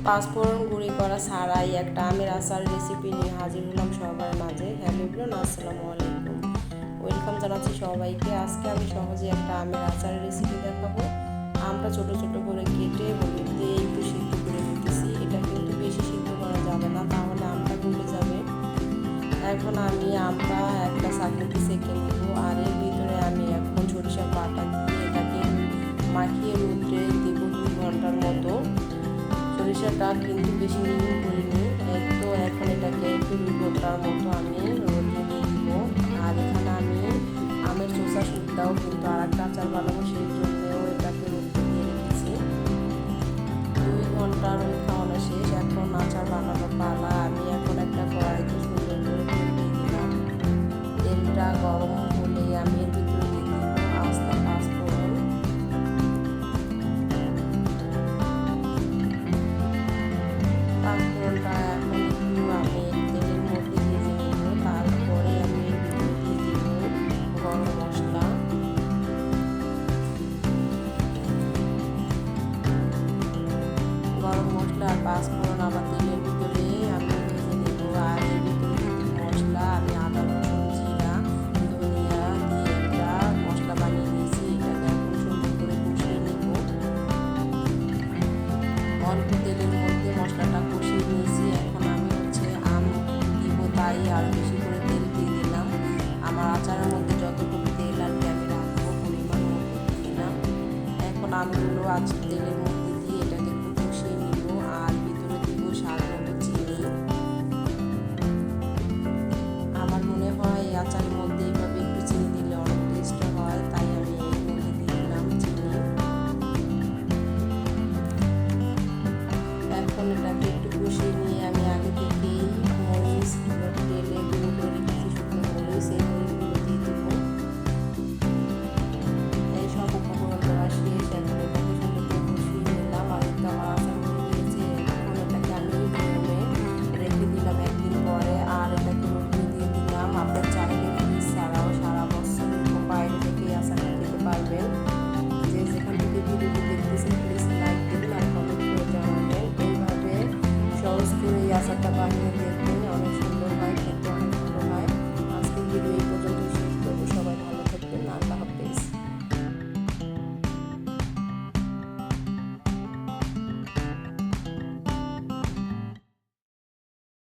পাঁচফোড়ন গুঁড়ি করা ছাড়াই একটা আমের আচার রেসিপি নিয়ে হাজির হলাম সবার মাঝে। হ্যালো এভরিওয়ান, আসসালামু আলাইকুম। ওয়েলকাম জানাচ্ছি সবাইকে। আজকে আমি সহজে একটা আমের আচারের রেসিপি দেখাবো। আমটা ছোট ছোট করে কেটে হলুদ দিয়ে একটু সিদ্ধ করে নিতেছি। এটা কিন্তু বেশি সিদ্ধ করা যাবে না, তাহলে আমটা গলে যাবে। এখন আমি আমটা একটা চাকনিতে সেঁকে নেব, আর এর ভিতরে আমি এখন সরিষার বাটা দিয়ে এটাকে মাখিয়ে রোদ্রে দেবো 2 ঘন্টার মতো। সরিষাটা কিন্তু বেশি মিহি করিনি, তো এখন এটাকে একটু 2 ঘন্টার মতো আমি রোদে দিয়ে দিব। আর এখানে আমি আমের চোষা শুটটাও কিন্তু আর একটা আচার বানাবো, সেই জন্যও এটাকে রোদে দিয়ে রেখেছি। 2 ঘন্টা রোদ খাওয়ানো শেষ, এখন আচার বানানোর পালা। আমি এখন একটা কড়াইতে সুন্দর করে তেল দিয়ে দিলাম। তেলটা গরম হলে আমি এর ভিতরে দিয়ে দিব আস্তা পাঁচফোড়ন। পাঁচফোড়নটা এখন একটু আমি তেলের মধ্যে ভেজে নেব। তারপরে আমি এর ভিতরে দিয়ে দিব গরম মশলা। গরম মশলা আর পাঁচফোড়ন আবার তেলের ভিতরে আমি ভেজে নেব। আর এর ভিতরে দিয়ে দিব মশলা। আমি আদা রসুন জিরা ধনিয়া দিয়ে একটা মশলা বানিয়ে নিয়েছি, এটাকে এখন সুন্দর করে কষিয়ে নেব। অল্প তেলের মধ্যে মশলাটা কষিয়ে নিয়েছি। এখন আমি আম দিব, তাই আরও বেশি করে তেল দিয়ে দিলাম। আমার আচারের মধ্যে যতটুকু তেল আর কি আমি রাখবো পরিমাণ মতো দিলাম। এখন আমগুলো তেলের